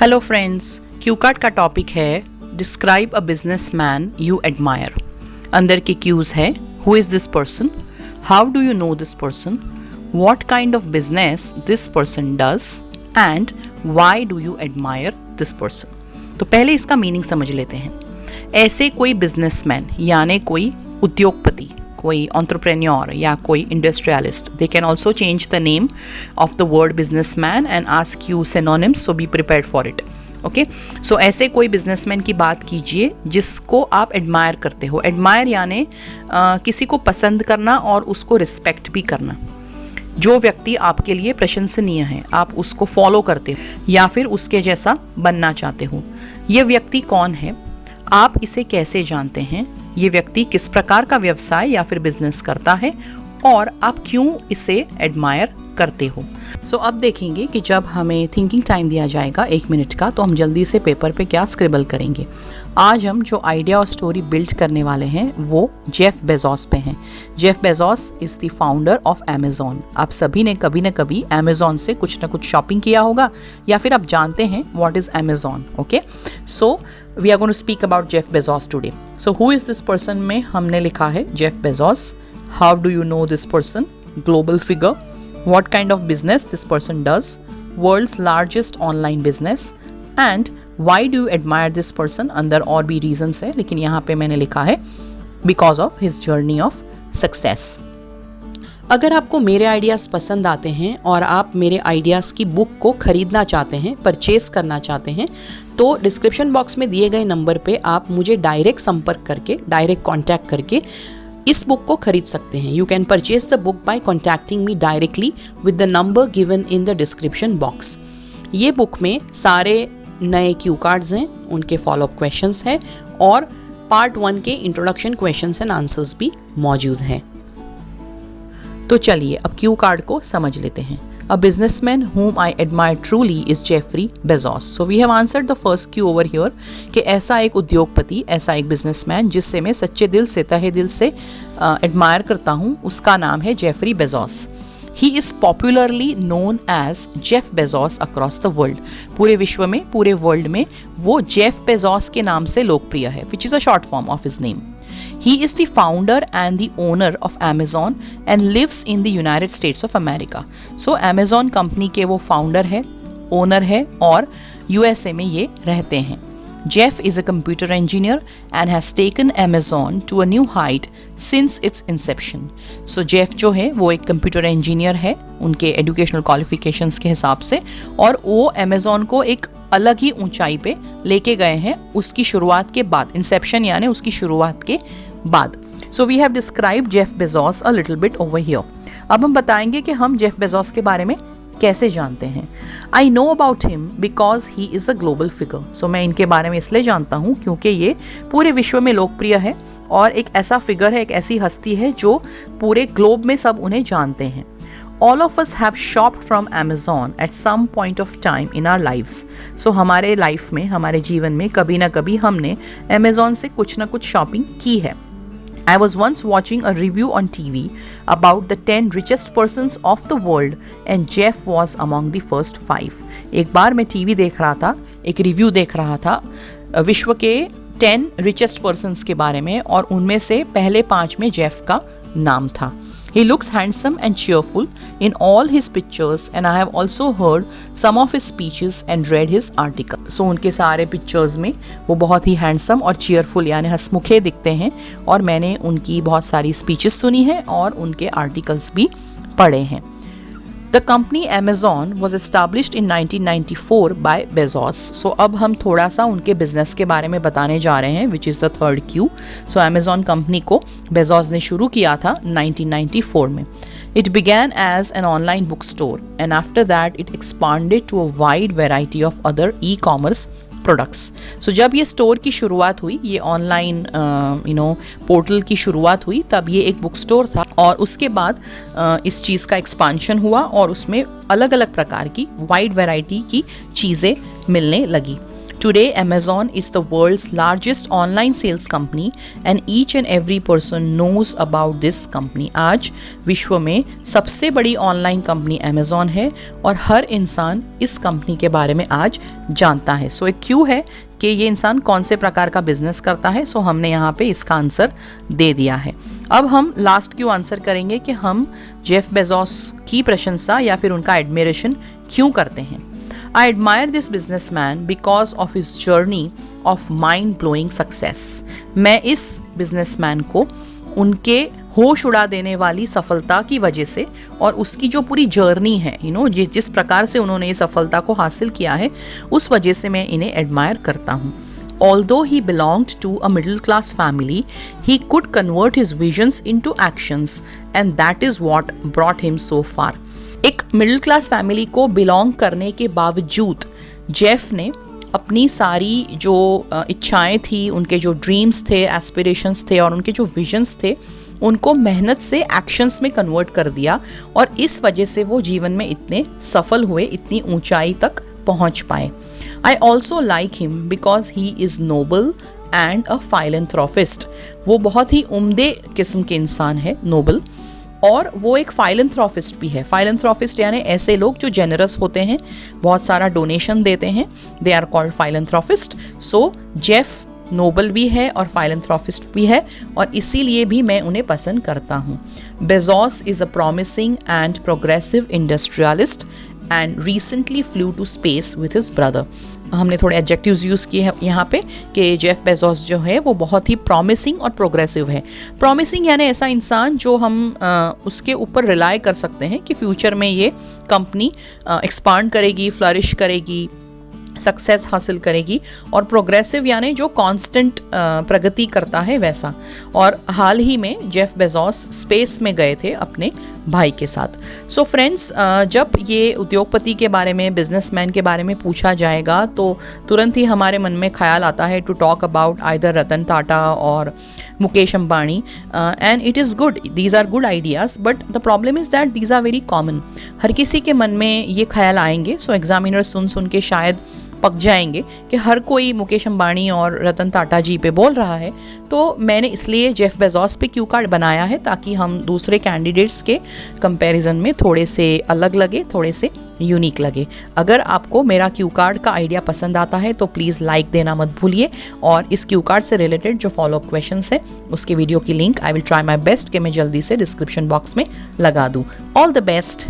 Hello friends, Q card का topic है describe a businessman you admire. अंदर के क्यूज है who is this person, how do you know this person, what kind of business this person does and why do you admire this person. तो पहले इसका meaning समझ लेते हैं। ऐसे कोई बिजनेसमैन यानी कोई उद्योगपति, कोई एंटरप्रेन्योर या कोई industrialist, they can also change the name of the word businessman and ask you synonyms, so be prepared for it. Okay, so ऐसे कोई बिजनेसमैन की बात कीजिए जिसको आप एडमायर करते हो। एडमायर यानी किसी को पसंद करना और उसको रिस्पेक्ट भी करना। जो व्यक्ति आपके लिए प्रशंसनीय है, आप उसको फॉलो करते हो या फिर उसके जैसा बनना चाहते हो। ये व्यक्ति कौन है, आप इसे कैसे जानते हैं, ये व्यक्ति किस प्रकार का व्यवसाय या फिर बिजनेस करता है और आप क्यों इसे एडमायर करते हो। सो अब देखेंगे कि जब हमें थिंकिंग टाइम दिया जाएगा 1 मिनट का, तो हम जल्दी से पेपर पे क्या स्क्रिबल करेंगे। आज हम जो आइडिया और स्टोरी बिल्ड करने वाले हैं वो जेफ बेजोस पे हैं। Jeff Bezos is the founder of Amazon. आप सभी ने कभी ना कभी अमेज़ॉन से कुछ ना कुछ शॉपिंग किया होगा या फिर आप जानते हैं what is Amazon. Okay, so we are going to speak about Jeff Bezos today. So who is this person में हमने लिखा है Jeff Bezos. How do you know this person, global figure, what kind of business this person does, world's largest online business, and why do you admire this person। अंदर और भी reasons है, लेकिन यहाँ पे मैंने लिखा है because of his journey of success। अगर आपको मेरे आइडियाज़ पसंद आते हैं और आप मेरे आइडियाज़ की बुक को खरीदना चाहते हैं, परचेस करना चाहते हैं, तो डिस्क्रिप्शन बॉक्स में दिए गए नंबर पे आप मुझे डायरेक्ट संपर्क करके, डायरेक्ट कॉन्टैक्ट करके इस बुक को खरीद सकते हैं। You can purchase the book by contacting me directly with the number given in the description box. ये बुक में सारे नए क्यू कार्ड्स हैं, उनके फॉलोअप क्वेश्चंस हैं और पार्ट 1 के इंट्रोडक्शन क्वेश्चंस एंड आंसर्स भी मौजूद हैं। तो चलिए अब क्यू कार्ड को समझ लेते हैं। A businessman whom I admire truly is Jeffrey Bezos. So we have answered the first Q over here कि ऐसा एक उद्योगपति, ऐसा एक बिजनेसमैन जिससे मैं सच्चे दिल से, तहे दिल से एडमायर करता हूँ, उसका नाम है Jeffrey Bezos. He is popularly known as Jeff Bezos across the world. पूरे विश्व में, पूरे वर्ल्ड में वो जेफ बेजोस के नाम से लोकप्रिय है, which is a short form of his name. He is the founder and the owner of Amazon and lives in the United States of America. So Amazon company के वो founder है, owner है और USA में ये रहते हैं। Jeff is a computer engineer and has taken Amazon to a new height since its inception. So Jeff जो है वो एक कंप्यूटर इंजीनियर है उनके एजुकेशनल क्वालिफिकेशंस के हिसाब से, और वो अमेज़ॉन को एक अलग ही ऊंचाई पे लेके गए हैं उसकी शुरुआत के बाद, इंसेप्शन यानी उसकी शुरुआत के बाद। So we have describe Jeff Bezos a little bit over here. अब हम बताएंगे कि हम जेफ बेजोस के बारे में कैसे जानते हैं। I know about him because he is a global figure. So मैं इनके बारे में इसलिए जानता हूँ क्योंकि ये पूरे विश्व में लोकप्रिय है और एक ऐसा फिगर है, एक ऐसी हस्ती है जो पूरे ग्लोब में सब उन्हें जानते हैं। All of us have shopped from Amazon at some point of time in our lives. So हमारे लाइफ में, हमारे जीवन में कभी ना कभी हमने Amazon से कुछ ना कुछ शॉपिंग की है। I was once watching a review on TV about the 10 richest persons of the world and Jeff was among the first 5. एक बार मैं टीवी देख रहा था, एक रिव्यू देख रहा था विश्व के 10 richest persons के बारे में और उनमें से पहले 5 में जेफ का नाम था। He looks handsome and cheerful in all his pictures and I have also heard some of his speeches and read his article. So उनके सारे पिक्चर्स में वो बहुत ही हैंडसम और चीयरफुल यानी हंसमुखे दिखते हैं और मैंने उनकी बहुत सारी स्पीचेस सुनी हैं और उनके आर्टिकल्स भी पढ़े हैं। The company Amazon was established in 1994 by Bezos. So अब हम थोड़ा सा उनके बिजनेस के बारे में बताने जा रहे हैं, which is the third Q. So Amazon company को Bezos ने शुरू किया था 1994 में। It began as an online bookstore and after that it expanded to a wide variety of other e-commerce products. So जब ये स्टोर की शुरुआत हुई, ये ऑनलाइन पोर्टल की शुरुआत हुई, तब ये एक बुक स्टोर था और उसके बाद इस चीज़ का एक्सपांशन हुआ और उसमें अलग अलग प्रकार की वाइड वैरायटी की चीज़ें मिलने लगी। Today, Amazon is the world's largest online sales company and each and every person knows about this company. आज विश्व में सबसे बड़ी ऑनलाइन कंपनी Amazon है और हर इंसान इस कंपनी के बारे में आज जानता है. सो एक क्यू है कि ये इंसान कौन से प्रकार का बिजनेस करता है. सो हमने यहाँ पे इसका आंसर दे दिया है. अब हम लास्ट क्यू आंसर करेंगे कि हम जेफ बेजोस की प्रशंसा या फिर उनका एडमिरेशन क्यों करते हैं. I admire this businessman because of his journey of mind-blowing success. मैं इस businessman को उनके होश उड़ा देने वाली सफलता की वजह से और उसकी जो पूरी जर्नी है जिस प्रकार से उन्होंने ये सफलता को हासिल किया है उस वजह से मैं इन्हें एडमायर करता हूँ. Although he belonged to a middle-class family, he could convert his visions into actions and that is what brought him so far. एक मिडिल क्लास फैमिली को बिलोंग करने के बावजूद जेफ ने अपनी सारी जो इच्छाएं थी, उनके जो ड्रीम्स थे, एस्पिरेशंस थे और उनके जो विजन्स थे उनको मेहनत से एक्शंस में कन्वर्ट कर दिया और इस वजह से वो जीवन में इतने सफल हुए, इतनी ऊंचाई तक पहुंच पाए. I also like him because he is noble and a philanthropist. वो बहुत ही उम्दे किस्म के इंसान है, नोबल, और वो एक फाइलेंथ्रोपिस्ट भी है. फाइलेंथ्रोपिस्ट यानी ऐसे लोग जो जेनरस होते हैं, बहुत सारा डोनेशन देते हैं. They are called philanthropist. So Jeff noble भी है और फाइलेंथ्रोपिस्ट भी है और इसीलिए भी मैं उन्हें पसंद करता हूँ. Bezos is a promising and progressive industrialist and recently flew to space with his brother. हमने थोड़े एडजेक्टिव्स यूज़ किए हैं यहाँ पे कि जेफ बेजोस जो है वो बहुत ही प्रॉमिसिंग और प्रोग्रेसिव है. प्रॉमिसिंग यानी ऐसा इंसान जो हम उसके ऊपर रिलाई कर सकते हैं कि फ्यूचर में ये कंपनी एक्सपांड करेगी, फ्लरिश करेगी, सक्सेस हासिल करेगी. और प्रोग्रेसिव यानी जो कांस्टेंट प्रगति करता है वैसा. और हाल ही में जेफ बेजोस स्पेस में गए थे अपने भाई के साथ. सो फ्रेंड्स, जब ये उद्योगपति के बारे में, बिजनेसमैन के बारे में पूछा जाएगा तो तुरंत ही हमारे मन में ख्याल आता है to talk about either Ratan Tata और Mukesh Ambani. And it is good, these are good ideas, but the problem is that these are very common. हर किसी के मन में ये ख्याल आएंगे. सो एग्जामिनर सुन के शायद पक जाएंगे कि हर कोई मुकेश अंबानी और रतन टाटा जी पे बोल रहा है. तो मैंने इसलिए जेफ बेजोस पे क्यू कार्ड बनाया है ताकि हम दूसरे कैंडिडेट्स के कंपैरिजन में थोड़े से अलग लगे, थोड़े से यूनिक लगे. अगर आपको मेरा क्यू कार्ड का आइडिया पसंद आता है तो प्लीज़ लाइक देना मत भूलिए और इस क्यू कार्ड से रिलेटेड जो फॉलोअप क्वेश्चंस है उसके वीडियो की link I will try my best कि मैं जल्दी से डिस्क्रिप्शन बॉक्स में लगा दूँ. All the best.